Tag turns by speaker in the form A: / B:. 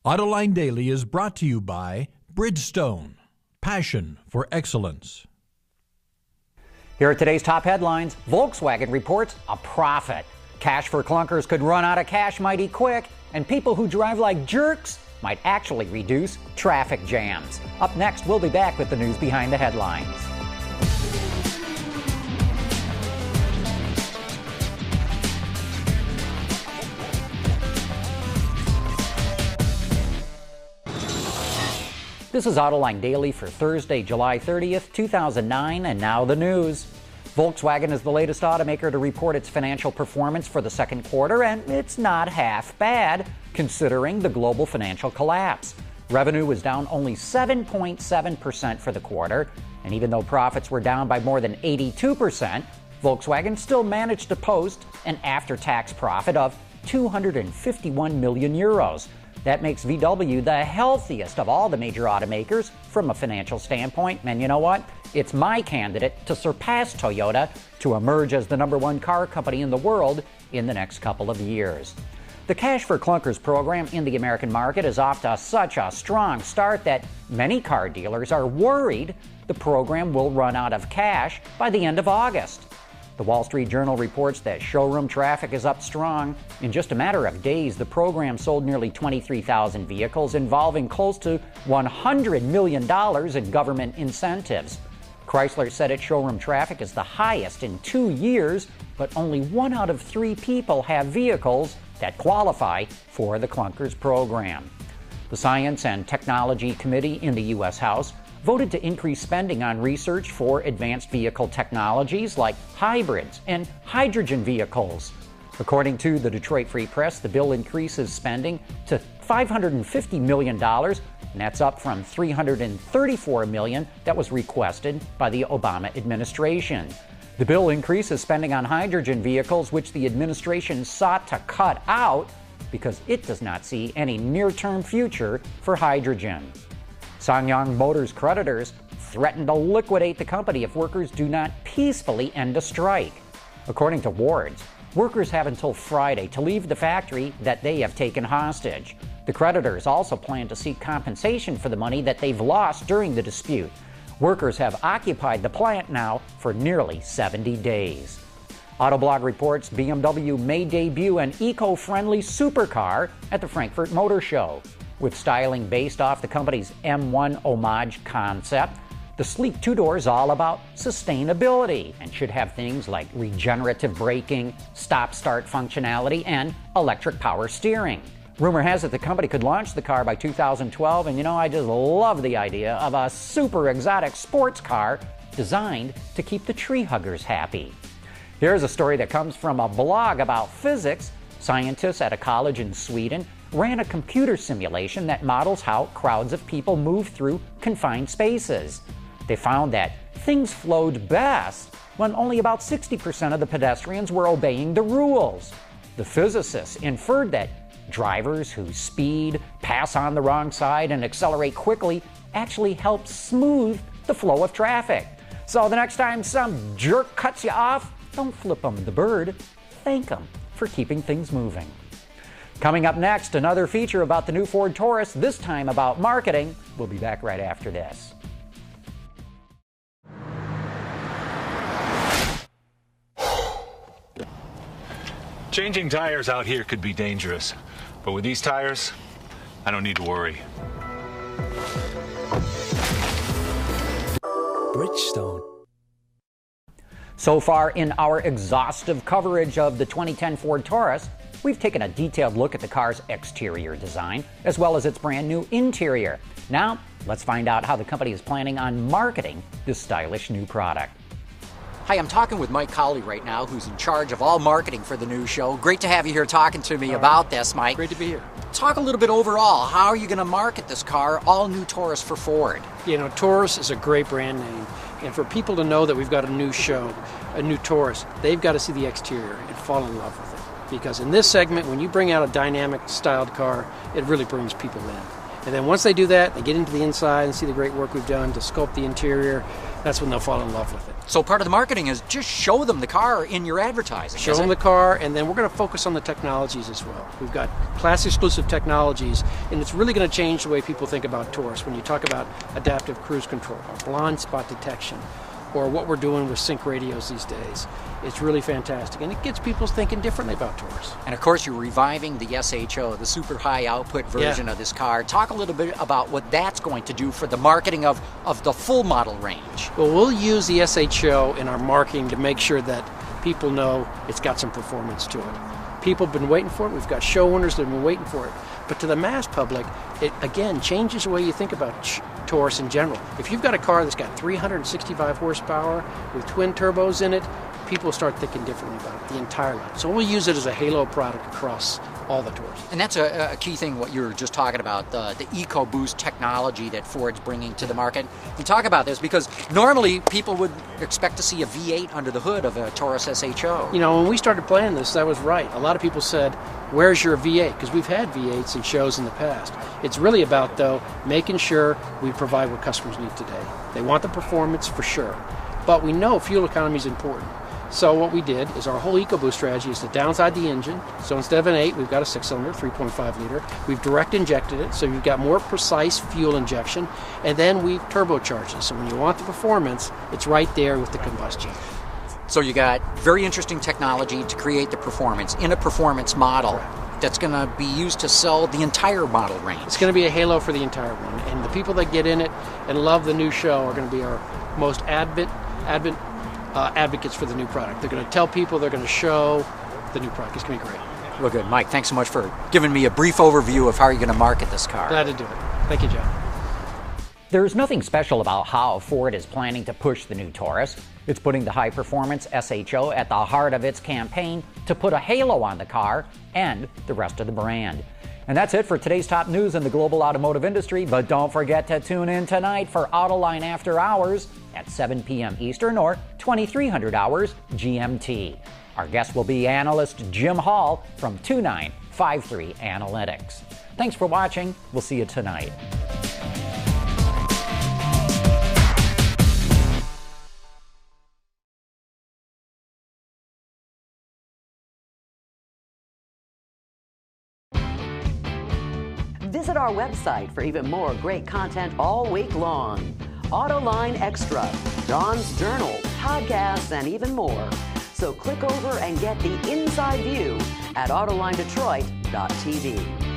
A: Autoline Daily is brought to you by Bridgestone, passion for excellence.
B: Here are today's top headlines. Volkswagen reports a profit. Cash for clunkers could run out of cash mighty quick, and people who drive like jerks might actually reduce traffic jams. Up next, we'll be back with the news behind the headlines. This is Autoline Daily for Thursday, July 30th, 2009, and now the news. Volkswagen is the latest automaker to report its financial performance for the second quarter, and it's not half bad, considering the global financial collapse. Revenue was down only 7.7% for the quarter, and even though profits were down by more than 82%, Volkswagen still managed to post an after-tax profit of 251 million euros. That makes VW the healthiest of all the major automakers from a financial standpoint. And you know what? It's my candidate to surpass Toyota to emerge as the #1 car company in the world in the next couple of years. The Cash for Clunkers program in the American market is off to such a strong start that many car dealers are worried the program will run out of cash by the end of August. The Wall Street Journal reports that showroom traffic is up strong. In just a matter of days, the program sold nearly 23,000 vehicles, involving close to $100 million in government incentives. Chrysler said its showroom traffic is the highest in 2 years, but only 1 out of 3 people have vehicles that qualify for the Clunkers program. The Science and Technology Committee in the U.S. House voted to increase spending on research for advanced vehicle technologies like hybrids and hydrogen vehicles. According to the Detroit Free Press, the bill increases spending to $550 million, and that's up from $334 million that was requested by the Obama administration. The bill increases spending on hydrogen vehicles, which the administration sought to cut out because it does not see any near-term future for hydrogen. SSANYONG Motors creditors threaten to liquidate the company if workers do not peacefully end a strike. According to wards, workers have until Friday to leave the factory that they have taken hostage. The creditors also plan to seek compensation for the money that they've lost during the dispute. Workers have occupied the plant now for nearly 70 days. Autoblog reports BMW may debut an eco-friendly supercar at the Frankfurt Motor Show. With styling based off the company's M1 homage concept, the sleek two-door is all about sustainability and should have things like regenerative braking, stop-start functionality, and electric power steering. Rumor has it the company could launch the car by 2012, and I just love the idea of a super exotic sports car designed to keep the tree huggers happy. Here's a story that comes from a blog about physics. Scientists at a college in Sweden ran a computer simulation that models how crowds of people move through confined spaces. They found that things flowed best when only about 60% of the pedestrians were obeying the rules. The physicists inferred that drivers who speed, pass on the wrong side, and accelerate quickly actually help smooth the flow of traffic. So the next time some jerk cuts you off, don't flip them the bird. Thank them for keeping things moving. Coming up next, another feature about the new Ford Taurus, this time about marketing. We'll be back right after this.
C: Changing tires out here could be dangerous, but with these tires, I don't need to worry.
A: Bridgestone.
B: So far in our exhaustive coverage of the 2010 Ford Taurus, we've taken a detailed look at the car's exterior design, as well as its brand new interior. Now, let's find out how the company is planning on marketing this stylish new product. Hi, I'm talking with Mike Cowley right now, who's in charge of all marketing for the new show. Great to have you here talking to me about this, Mike.
D: Great to be here.
B: Talk a little bit overall. How are you going to market this car, all new Taurus for Ford?
D: Taurus is a great brand name. And for people to know that we've got a new show, a new Taurus, they've got to see the exterior and fall in love with it. Because in this segment, when you bring out a dynamic styled car, it really brings people in. And then once they do that, they get into the inside and see the great work we've done to sculpt the interior. That's when they'll fall in love with it.
B: So part of the marketing is just show them the car in your advertising.
D: Show them the car, and then we're going to focus on the technologies as well. We've got class-exclusive technologies, and it's really going to change the way people think about Taurus. When you talk about adaptive cruise control, or blind spot detection, or what we're doing with sync radios these days, it's really fantastic, and it gets people thinking differently about Taurus.
B: And of course, you're reviving the SHO, the super high output version of this car. Talk a little bit about what that's going to do for the marketing of the full model range.
D: Well, we'll use the SHO in our marketing to make sure that people know it's got some performance to it. People have been waiting for it. We've got show owners that have been waiting for it. But to the mass public, it again changes the way you think about Taurus in general. If you've got a car that's got 365 horsepower with twin turbos in it, people start thinking differently about it, the entire line. So we'll use it as a halo product across all the Taurus.
B: And that's a key thing, what you were just talking about, the EcoBoost technology that Ford's bringing to the market. You talk about this because normally people would expect to see a V8 under the hood of a Taurus SHO.
D: You know, when we started planning this, that was right. A lot of people said, where's your V8? Because we've had V8s in shows in the past. It's really about, though, making sure we provide what customers need today. They want the performance for sure, but we know fuel economy is important. So what we did is our whole EcoBoost strategy is to downside the engine. So instead of an 8, we've got a 6-cylinder, 3.5 liter. We've direct injected it, so you've got more precise fuel injection, and then we've turbocharged it. So when you want the performance, it's right there with the combustion.
B: So you got very interesting technology to create the performance in a performance model that's going to be used to sell the entire model range.
D: It's going to be a halo for the entire one, and the people that get in it and love the new show are going to be our most advocates for the new product. They're going to tell people, they're going to show the new product. It's going to be great.
B: Well, good. Mike, thanks so much for giving me a brief overview of how you're going to market this car.
D: Glad to do it. Thank you, John.
B: There's nothing special about how Ford is planning to push the new Taurus. It's putting the high-performance SHO at the heart of its campaign to put a halo on the car and the rest of the brand. And that's it for today's top news in the global automotive industry, but don't forget to tune in tonight for Autoline After Hours at 7 p.m. Eastern or 2300 hours GMT. Our guest will be analyst Jim Hall from 2953 Analytics. Thanks for watching. We'll see you tonight.
E: Visit our website for even more great content all week long. Autoline Extra, Dawn's Journal, podcasts, and even more. So click over and get the inside view at AutolineDetroit.tv.